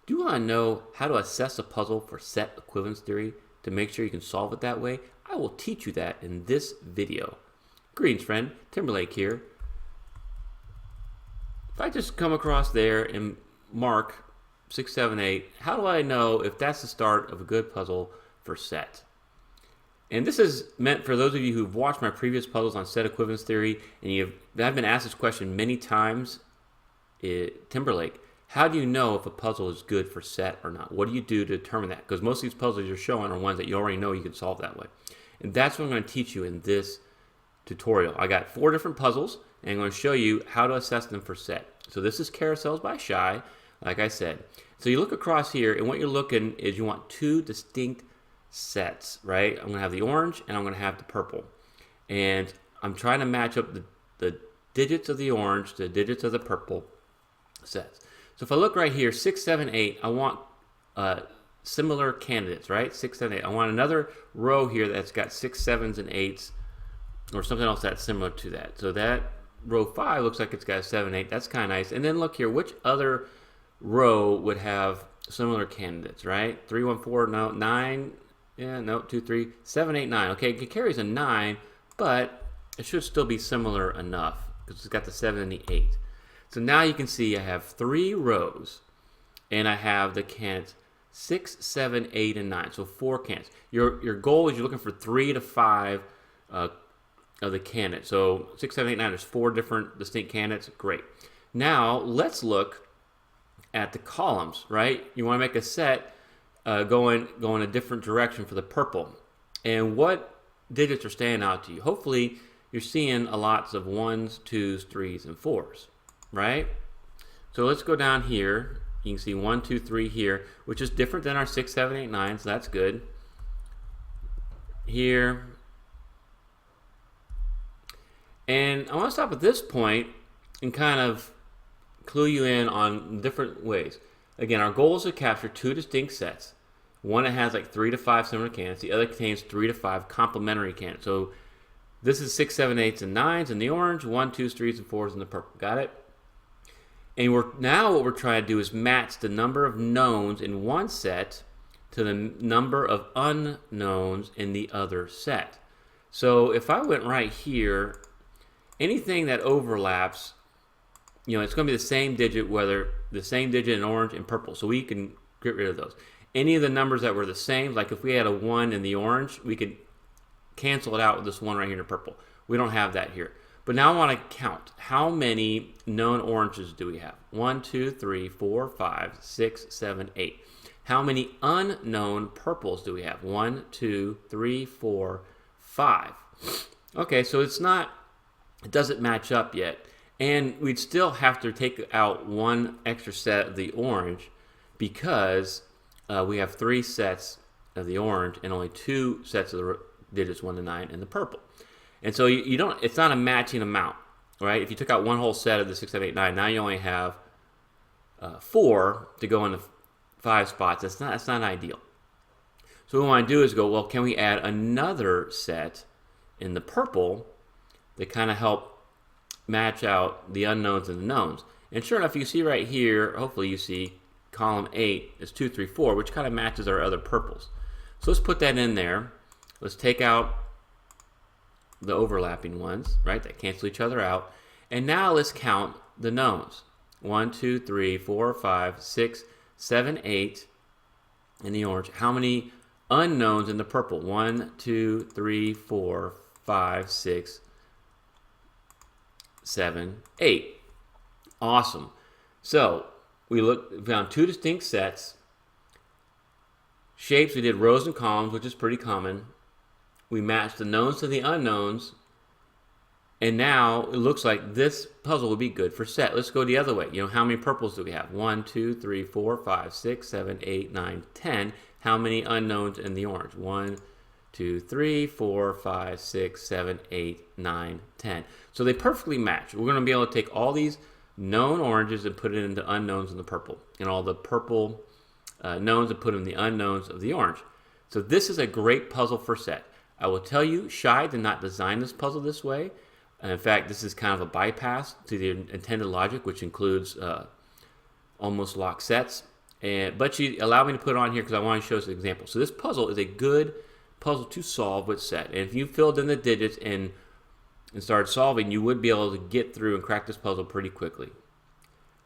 Do you want to know how to assess a puzzle for set equivalence theory to make sure you can solve it that way? I will teach you that in this video. Greetings, friend. Timberlake here. If I just come across there and mark 6, 7, 8, how do I know if that's the start of a good puzzle for set? And this is meant for those of you who've watched my previous puzzles on set equivalence theory, and I've been asked this question many times. Timberlake, how do you know if a puzzle is good for set or not? What do you do to determine that? Because most of these puzzles you're showing are ones that you already know you can solve that way. And that's what I'm going to teach you in this tutorial. I got 4 different puzzles, and I'm going to show you how to assess them for set. So this is Carousels by Shye, like I said. So you look across here, and what you're looking is you want 2 distinct sets, right? I'm going to have the orange, and I'm going to have the purple. And I'm trying to match up the digits of the orange to the digits of the purple sets. So if I look right here, 6, 7, 8, I want similar candidates, right? 6, 7, 8. I want another row here that's got 6, 7s, and 8s, or something else that's similar to that. So that row 5 looks like it's got a 7, 8. That's kind of nice. And then look here, which other row would have similar candidates, right? 3, 1, 4, no, 9, yeah, no, 2, 3, 7, 8, 9. Okay, it carries a 9, but it should still be similar enough because it's got the 7 and the 8. So now you can see I have 3 rows, and I have the candidates 6, 7, 8, and 9. So 4 candidates. Your goal is you're looking for 3 to 5 of the candidates. So 6, 7, 8, 9. There's 4 different distinct candidates. Great. Now let's look at the columns. Right? You want to make a set going a different direction for the purple. And what digits are standing out to you? Hopefully you're seeing a lots of 1s, 2s, 3s, and 4s. Right? So let's go down here. You can see 1, 2, 3 here, which is different than our 6, 7, 8, 9, so that's good. Here. And I want to stop at this point and kind of clue you in on different ways. Again, our goal is to capture 2 distinct sets. One that has like 3 to 5 similar candidates. The other contains 3 to 5 complementary candidates. So this is 6, 7, 8s, and 9s in the orange, 1, 2s, 3s, and 4s in the purple. Got it? And now what we're trying to do is match the number of knowns in one set to the number of unknowns in the other set. So if I went right here, anything that overlaps, it's going to be the same digit, whether the same digit in orange and purple. So we can get rid of those. Any of the numbers that were the same, like if we had a 1 in the orange, we could cancel it out with this 1 right here in purple. We don't have that here. But now I want to count. How many known oranges do we have? 1, 2, 3, 4, 5, 6, 7, 8. How many unknown purples do we have? 1, 2, 3, 4, 5. Okay, so it doesn't match up yet. And we'd still have to take out 1 extra set of the orange because we have 3 sets of the orange and only 2 sets of the digits 1 to 9 in the purple. And so it's not a matching amount, right? If you took out 1 whole set of the 6, 7, 8, 9, now you only have 4 to go in the 5 spots. That's not ideal. So what we want to do is go, well, can we add another set in the purple that kind of help match out the unknowns and the knowns? And sure enough, you see right here, hopefully you see column 8 is 2, 3, 4, which kind of matches our other purples. So let's put that in there. Let's take out the overlapping ones, right, that cancel each other out. And now let's count the knowns. 1, 2, 3, 4, 5, 6, 7, 8 in the orange. How many unknowns in the purple? 1, 2, 3, 4, 5, 6, 7, 8. Awesome. So we found 2 distinct sets. Shapes, we did rows and columns, which is pretty common. We matched the knowns to the unknowns, and now it looks like this puzzle would be good for set. Let's go the other way. How many purples do we have? 1, 2, 3, 4, 5, 6, 7, 8, 9, 10. How many unknowns in the orange? 1, 2, 3, 4, 5, 6, 7, 8, 9, 10. So they perfectly match. We're going to be able to take all these known oranges and put it into unknowns in the purple, and all the purple knowns and put them in the unknowns of the orange. So this is a great puzzle for set. I will tell you, Shye did not design this puzzle this way. And in fact, this is kind of a bypass to the intended logic, which includes almost locked sets. but she allowed me to put it on here because I want to show us an example. So this puzzle is a good puzzle to solve with set. And if you filled in the digits and started solving, you would be able to get through and crack this puzzle pretty quickly.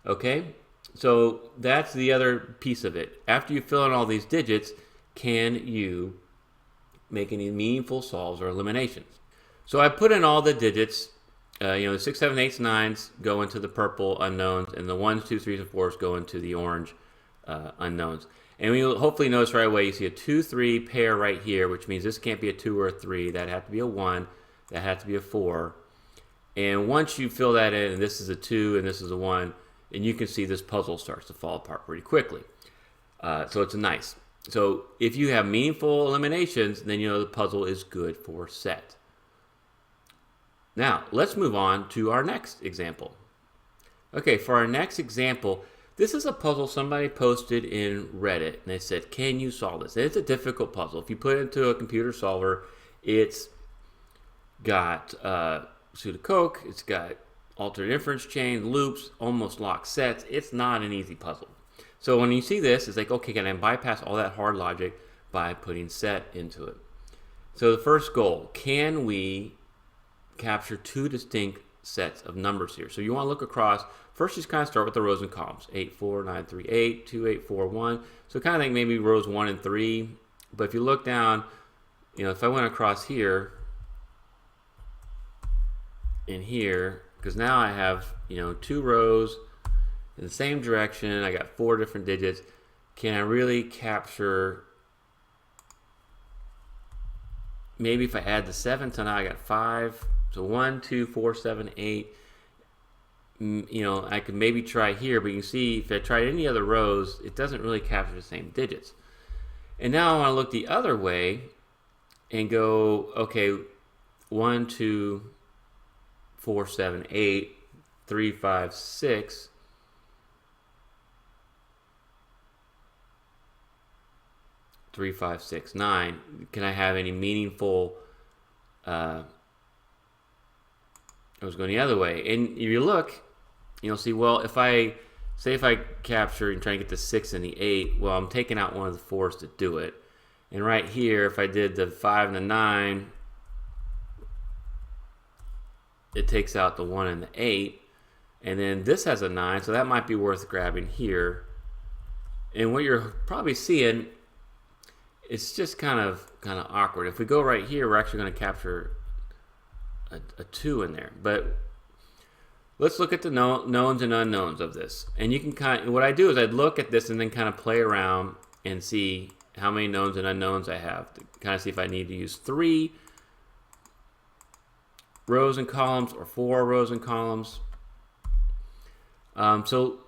Okay, so that's the other piece of it. After you fill in all these digits, can you make any meaningful solves or eliminations? So I put in all the digits. The 6, 7, 8s, 9s go into the purple unknowns, and the 1s, 2s, 3s, and 4s go into the orange unknowns. And you'll hopefully notice right away you see a 2-3 pair right here, which means this can't be a 2 or a 3. That has to be a 1. That has to be a 4. And once you fill that in, and this is a 2 and this is a 1, and you can see this puzzle starts to fall apart pretty quickly. So it's nice. So if you have meaningful eliminations, then you know the puzzle is good for set. Now, let's move on to our next example. Okay, for our next example, this is a puzzle somebody posted in Reddit, and they said, can you solve this? And it's a difficult puzzle. If you put it into a computer solver, it's got Sudoku, it's got alternate inference chain, loops, almost locked sets. It's not an easy puzzle. So when you see this, it's like, okay, can I bypass all that hard logic by putting set into it? So the first goal, can we capture two distinct sets of numbers here? So you want to look across. First, just kind of start with the rows and columns. 8, 4, 9, 3, 8, 2, 8, 4, 1. So kind of think maybe rows 1 and 3. But if you look down, if I went across here and here, because now I have, 2 rows in the same direction. I got 4 different digits. Can I really capture, maybe if I add the 7, so now I got 5. So 1, 2, 4, 7, 8. I could maybe try here, but you can see if I try any other rows, it doesn't really capture the same digits. And now I want to look the other way and go, okay, 1, 2, 4, 7, 8, 3, 5, 6. Three, 5, 6, 9. Can I have any meaningful? I was going the other way, and if you look, you'll see. Well, if I capture and try to get the 6 and the 8, well, I'm taking out one of the 4s to do it. And right here, if I did the 5 and the 9, it takes out the 1 and the 8, and then this has a 9, so that might be worth grabbing here. And what you're probably seeing, it's just kind of awkward. If we go right here, we're actually going to capture a 2 in there. But let's look at the knowns and unknowns of this. And you can what I do is I'd look at this and then kind of play around and see how many knowns and unknowns I have to kind of see if I need to use 3 rows and columns or 4 rows and columns. So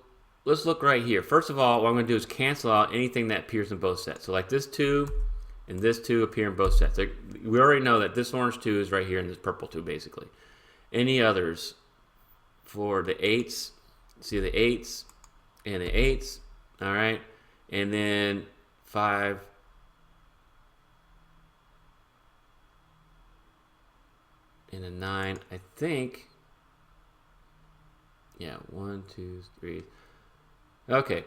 let's look right here. First of all, what I'm going to do is cancel out anything that appears in both sets. So like this 2 and this 2 appear in both sets. We already know that this orange 2 is right here and this purple 2 basically. Any others for the 8s, see the 8s and the 8s, all right? And then 5, and a 9, I think. Yeah, 1, 2, 3. Okay.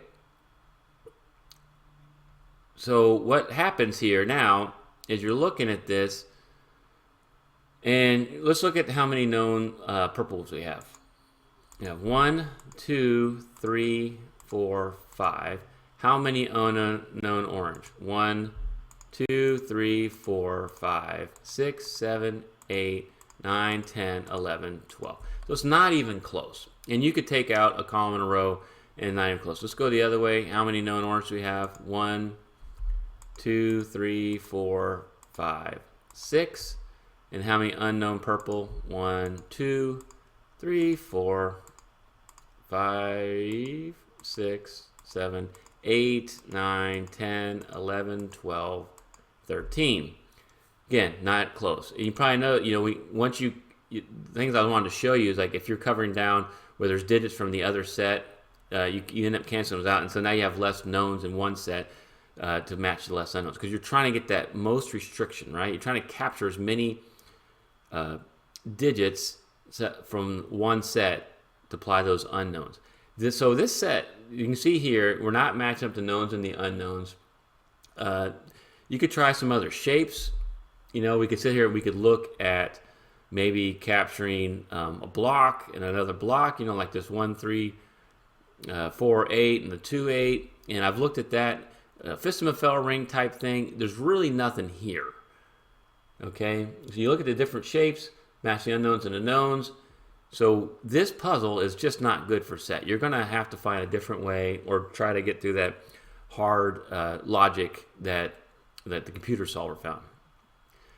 So what happens here now is you're looking at this, and let's look at how many known purples we have. You have 1, 2, 3, 4, 5. How many known orange? 1, 2, 3, 4, 5, 6, 7, 8, 9, 10, 11, 12. So it's not even close. And you could take out a column in a row and not even close. Let's go the other way. How many known orange do we have? 1, 2, 3, 4, 5, 6. And how many unknown purple? 1, 2, 3, 4, 5, 6, 7, 8, 9, 10, 11, 12, 13. Again, not close. And you probably know, things I wanted to show you is like if you're covering down where there's digits from the other set, you end up canceling those out. And so now you have less knowns in one set to match the less unknowns because you're trying to get that most restriction, right? You're trying to capture as many digits from one set to apply those unknowns. This set, you can see here, we're not matching up the knowns and the unknowns. You could try some other shapes. We could sit here and we could look at maybe capturing a block and another block, like this 1, 3, 4, 8 and the 2, 8. And I've looked at that fistula ring type thing. There's really nothing here. Okay, so you look at the different shapes, match the unknowns and the knowns. So this puzzle is just not good for set. You're going to have to find a different way or try to get through that hard logic that the computer solver found.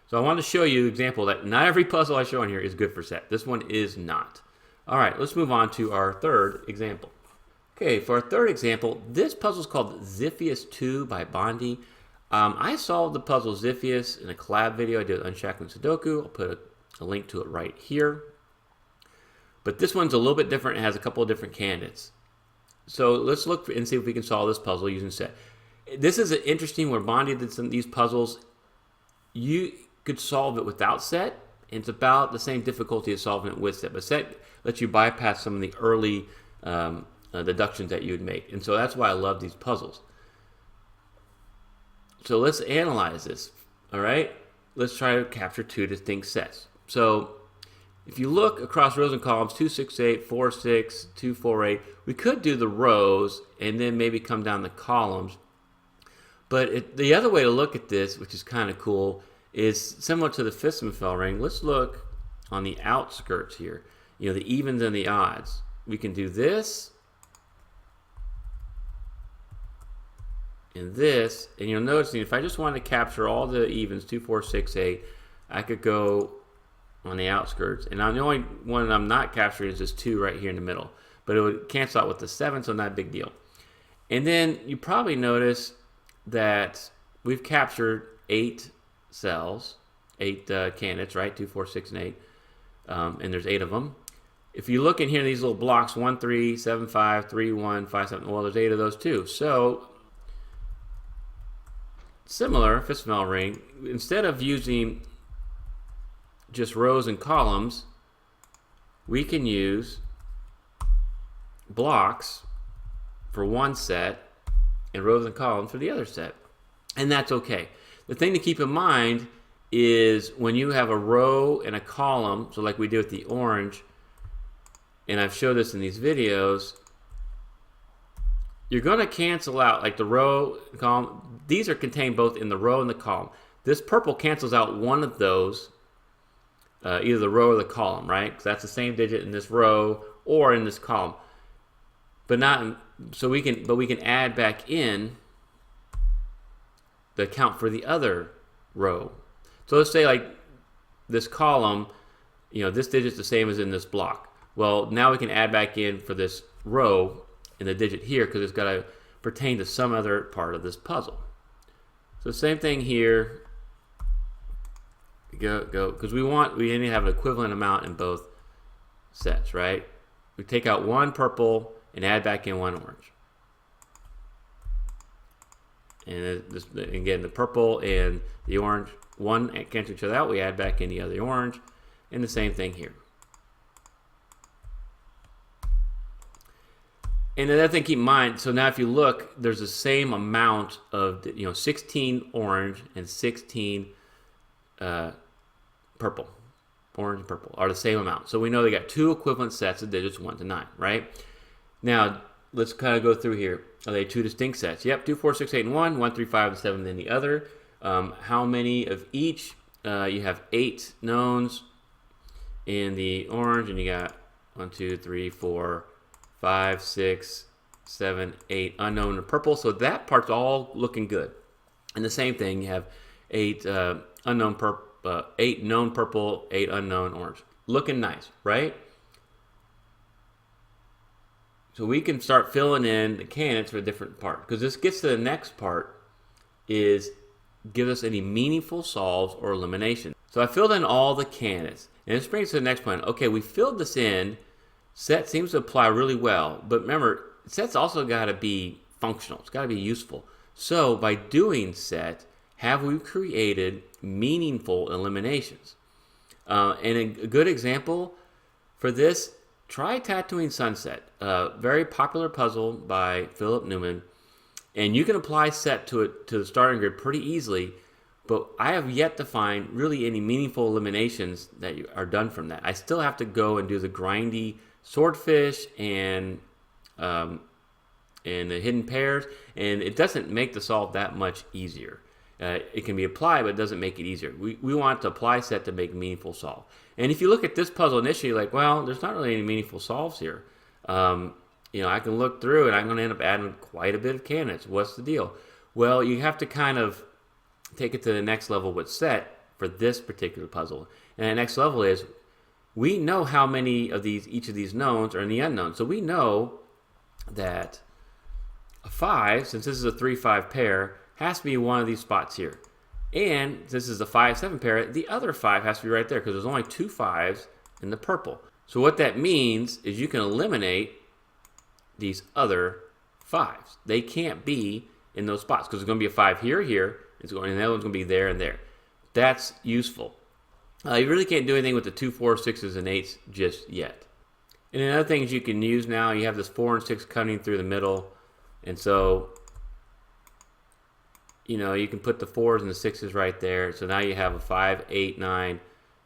So I want to show you an example that not every puzzle I show on here is good for set. This one is not. All right, let's move on to our third example. Okay, for our third example, this puzzle is called Xiphias 2 by Bondye. I solved the puzzle Xiphias in a collab video I did with Unshackling Sudoku. I'll put a link to it right here. But this one's a little bit different. It has a couple of different candidates. So let's look and see if we can solve this puzzle using set. This is interesting where Bondye did some of these puzzles. You could solve it without set, and it's about the same difficulty as solving it with set. But set lets you bypass some of the early deductions that you would make. And so that's why I love these puzzles. So let's analyze this. All right? Let's try to capture two distinct sets. So if you look across rows and columns, 2, 6, 8, 4, 6, 2, 4, 8, we could do the rows and then maybe come down the columns. But the other way to look at this, which is kind of cool, is similar to the fistula ring. Let's look on the outskirts here. The evens and the odds. We can do this and this, and you'll notice if I just wanted to capture all the evens, 2, 4, 6, 8, I could go on the outskirts, and the only one I'm not capturing is this 2 right here in the middle, but it would cancel out with the 7, so not a big deal. And then you probably notice that we've captured 8 cells, 8 candidates, right? 2, 4, 6, and 8, and there's 8 of them. If you look in here, these little blocks, 1, 3, 7, 5, 3, 1, 5, 7, well, there's 8 of those too. So similar fistula ring, instead of using just rows and columns, we can use blocks for one set and rows and columns for the other set. And that's okay. The thing to keep in mind is when you have a row and a column, so like we did with the orange, and I've showed this in these videos, you're going to cancel out like the row, column. These are contained both in the row and the column. This purple cancels out one of those, either the row or the column, right? Because that's the same digit in this row or in this column. But not so we can add back in the count for the other row. So let's say like this column, this digit's the same as in this block. Well, now we can add back in for this row in the digit here because it's got to pertain to some other part of this puzzle. So same thing here. Go because we need to have an equivalent amount in both sets, right? We take out one purple and add back in one orange. And again, the purple and the orange, one cancel each other out. We add back in the other orange, and the same thing here. And another thing, keep in mind. So now, if you look, there's the same amount of 16 orange and 16 purple. Orange and purple are the same amount. So we know they got two equivalent sets of digits 1 to 9, right? Now let's kind of go through here. Are they two distinct sets? Yep, 2, 4, 6, 8, and 1, 1, 3, 5, and 7, then the other. How many of each? You have 8 knowns in the orange, and you got 1, 2, 3, 4, 5, 6, 7, 8 unknown in the purple. So that part's all looking good. And the same thing, you have 8 known purple, 8 unknown orange. Looking nice, right? So we can start filling in the candidates for a different part, because this gets to the next part, is give us any meaningful solves or elimination. So I filled in all the candidates, and this brings us to the next point. Okay, we filled this in. Set seems to apply really well, but remember, set's also got to be functional. It's got to be useful. So by doing set, have we created meaningful eliminations? And a good example for this try Tattooing Sunset, a very popular puzzle by Philip Newman, and you can apply set to it to the starting grid pretty easily. But I have yet to find really any meaningful eliminations that are done from that. I still have to go and do the grindy swordfish and the hidden pairs, and it doesn't make the solve that much easier. It can be applied, but it doesn't make it easier. We want to apply set to make meaningful solve. And if you look at this puzzle initially, like, well, there's not really any meaningful solves here. I can look through and I'm going to end up adding quite a bit of candidates. What's the deal? Well, you have to kind of take it to the next level with set for this particular puzzle. And the next level is, we know how many of each of these knowns are in the unknown. So we know that a 5, since this is a 3-5 pair, has to be one of these spots here. And this is a 5-7 pair, the other 5 has to be right there because there's only 2 5s in the purple. So what that means is you can eliminate these other 5s. They can't be in those spots because there's going to be a 5 here, here, and the other one's going to be there and there. That's useful. You really can't do anything with the 2, 4, 6s, and 8s just yet. And another things you can use now, you have this 4 and 6 cutting through the middle, and so you can put the 4s and the 6s right there. So now you have a 5, 8, 9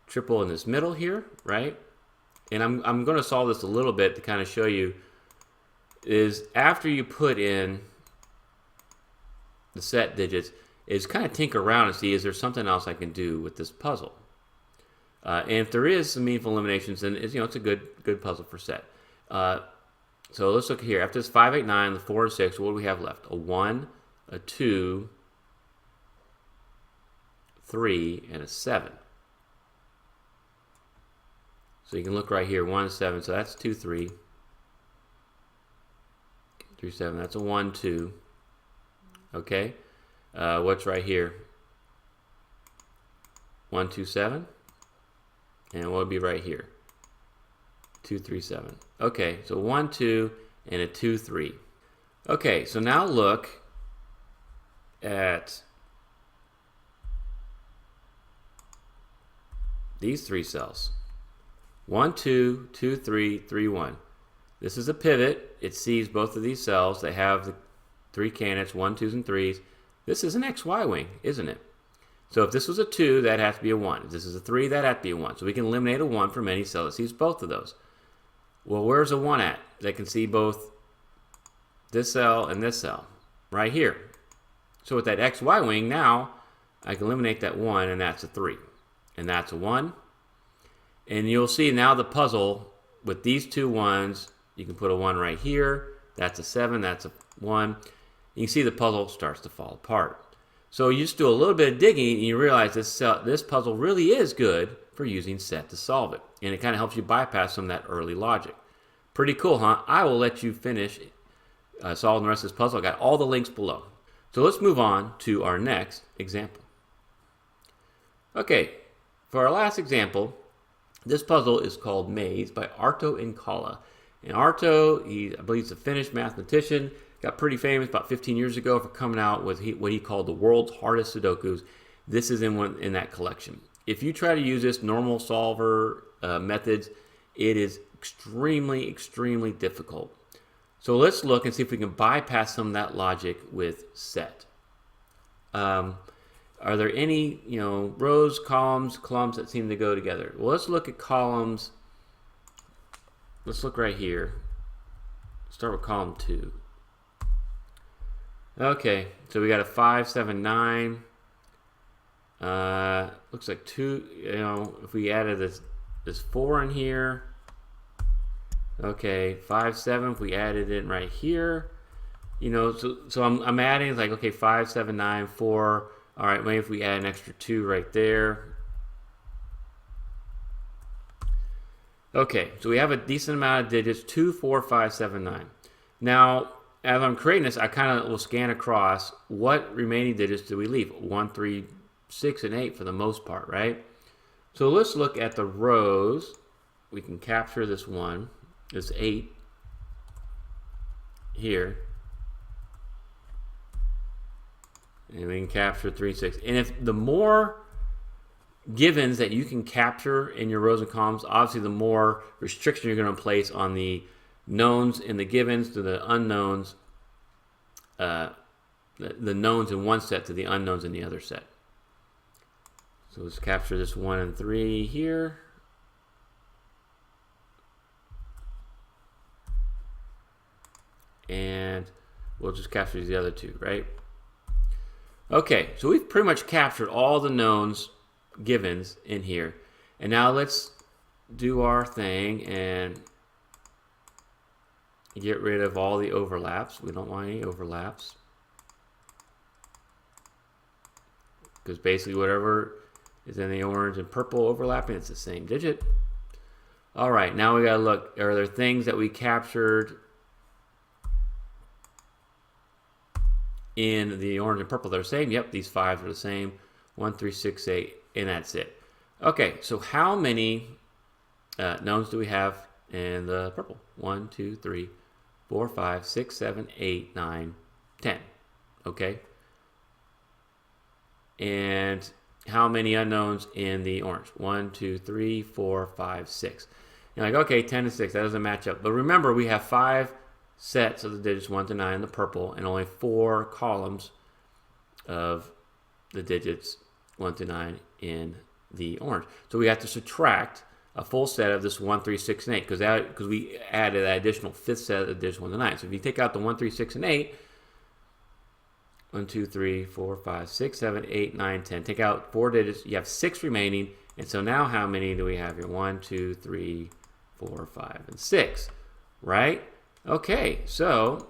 triple in this middle here, right? And I'm going to solve this a little bit to kind of show you is after you put in the set digits, is kind of tinker around and see, is there something else I can do with this puzzle? And if there is some meaningful eliminations, then it's a good puzzle for set. So let's look here. After this 5, 8, 9, the 4 and 6, what do we have left? A 1, a 2, 3, and a 7. So you can look right here, 1, 7. So that's 2, 3. 3, 7. That's a 1, 2. Okay. What's right here? 1, 2, 7. And what would be right here? 2, 3, 7. Okay, so 1, 2, and a 2, 3. Okay, so now look at these 3 cells. 1, 2, 2, 3, 3, 1. This is a pivot. It sees both of these cells. They have the 3 candidates, 1, 2s, and 3s. This is an XY wing, isn't it? So if this was a 2, that has to be a 1. If this is a 3, that has to be a 1. So we can eliminate a 1 from any cell that sees both of those. Well, where's a 1 at? That can see both this cell and this cell, right here. So with that XY wing, now I can eliminate that 1, and that's a 3. And that's a 1. And you'll see now the puzzle with these 2 1s, you can put a 1 right here. That's a 7, that's a 1. You can see the puzzle starts to fall apart. So you just do a little bit of digging and you realize this puzzle really is good for using set to solve it. And it kind of helps you bypass some of that early logic. Pretty cool, huh? I will let you finish solving the rest of this puzzle. I got all the links below. So let's move on to our next example. Okay, for our last example, this puzzle is called Maze by Arto Inkala. And Arto, I believe he's a Finnish mathematician, got pretty famous about 15 years ago for coming out with what he called the world's hardest Sudokus. This is in that collection. If you try to use this normal solver methods, it is extremely, extremely difficult. So let's look and see if we can bypass some of that logic with set. Are there any rows, columns, clumps that seem to go together? Well, let's look at columns. Let's look right here. Start with column 2. Okay, so we got a 5, 7, 9. Looks like 2. If we added this 4 in here. Okay, 5, 7. If we added it right here, so I'm adding. It's like, okay, 5, 7, 9, 4. All right, maybe if we add an extra 2 right there. Okay, so we have a decent amount of digits: 2, 4, 5, 7, 9. Now, as I'm creating this, I kind of will scan across what remaining digits do we leave? 1, 3, 6, and 8 for the most part, right? So let's look at the rows. We can capture this 1, this 8 here. And we can capture 3, 6. And if the more givens that you can capture in your rows and columns. Obviously, the more restriction you're going to place on the knowns in the givens to the unknowns, the knowns in one set to the unknowns in the other set. So let's capture this 1 and 3 here. And we'll just capture the other two, right? Okay, so we've pretty much captured all the knowns givens in here. And now let's do our thing and get rid of all the overlaps. We don't want any overlaps, because basically whatever is in the orange and purple overlapping, it's the same digit. All right, now we gotta look, are there things that we captured in the orange and purple that are the same? Yep, these 5 are the same. 1, 3, 6, 8, and that's it. Okay, so how many knowns do we have in the purple? 1, 2, 3, 4, 5, 6, 7, 8, 9, 10. Okay. And how many unknowns in the orange? 1, 2, 3, 4, 5, 6. You're like, okay, 10 and 6, that doesn't match up. But remember, we have 5 sets of the digits 1 to 9 in the purple, and only 4 columns of the digits 1 to 9 in the orange. So we have to subtract a full set of this 1, 3, 6, and 8, because we added that additional 5th set of the digits 1 to 9. So if you take out the 1, 3, 6, and 8, 1, 2, 3, 4, 5, 6, 7, 8, 9, 10. Take out 4 digits, you have 6 remaining. And so now how many do we have here? 1, 2, 3, 4, 5, and 6, right? Okay, so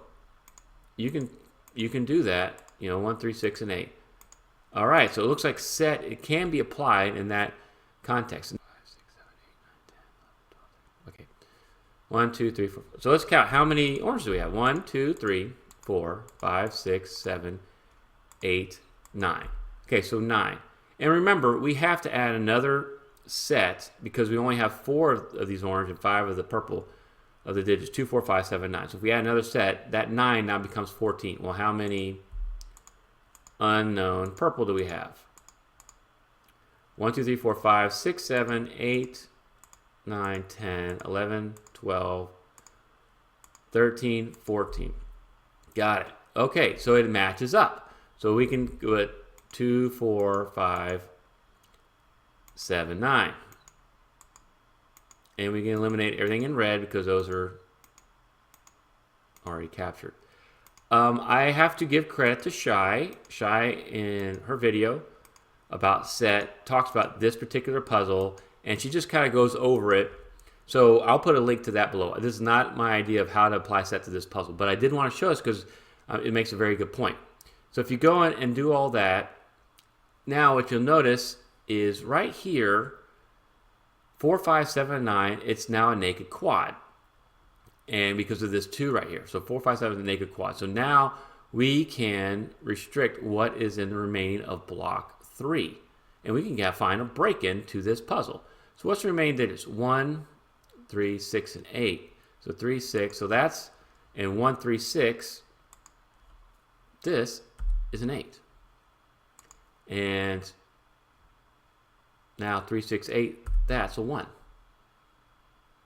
you can do that, 1, 3, 6, and 8. All right, so it looks like set, it can be applied in that context. 5, 6, 7, 8, 9, 10, 11, 12. Okay, 1, 2, 3, 4. So let's count. How many oranges do we have? 1, 2, 3, 4, 5, 6, 7, 8, 9. Okay, so 9. And remember, we have to add another set because we only have 4 of these orange and 5 of the purple of the digits 2, 4, 5, 7, 9. So if we add another set, that 9 now becomes 14. Well, how many unknown purple do we have? 1, 2, 3, 4, 5, 6, 7, 8, 9, 10, 11, 12, 13, 14. Got it. Okay, so it matches up. So we can do it 2, 4, 5, 7, 9. And we can eliminate everything in red because those are already captured. I have to give credit to Shye. Shye, in her video about set, talks about this particular puzzle, and she just kind of goes over it. So I'll put a link to that below. This is not my idea of how to apply set to this puzzle, but I did want to show us because it makes a very good point. So if you go in and do all that, now what you'll notice is right here, 4, 5, 7, 9, it's now a naked quad. And because of this 2 right here. So 4, 5, 7 is a naked quad. So now we can restrict what is in the remaining of block 3. And we can find a break-in to this puzzle. So what's the remaining digits? 1, 3, 6, and 8. So 3, 6. So that's, and 1, 3, 6, this is an 8. And now 3, 6, 8, that's a 1.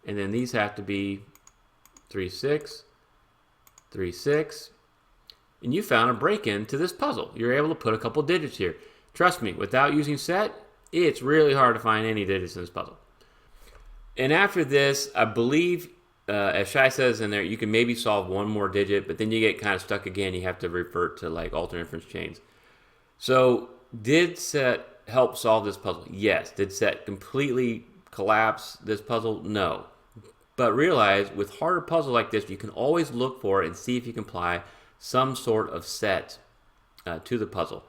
And then these have to be 3, 6, 3, 6. And you found a break-in to this puzzle. You're able to put a couple digits here. Trust me, without using set, it's really hard to find any digits in this puzzle. And after this, I believe, as Shye says in there, you can maybe solve one more digit, but then you get kind of stuck again. You have to revert to like alternate inference chains. So did set help solve this puzzle? Yes. Did set completely collapse this puzzle? No. But realize with harder puzzles like this, you can always look for it and see if you can apply some sort of set to the puzzle.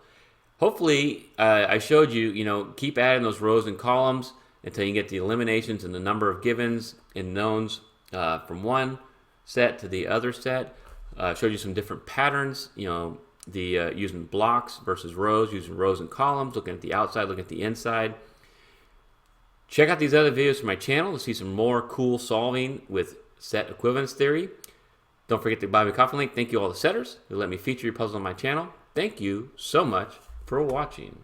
Hopefully, I showed you, keep adding those rows and columns until you get the eliminations and the number of givens and knowns from one set to the other set. Showed you some different patterns, using blocks versus rows, using rows and columns, looking at the outside, looking at the inside. Check out these other videos from my channel to see some more cool solving with set equivalence theory. Don't forget to buy me a coffee link. Thank you all the setters who let me feature your puzzle on my channel. Thank you so much for watching.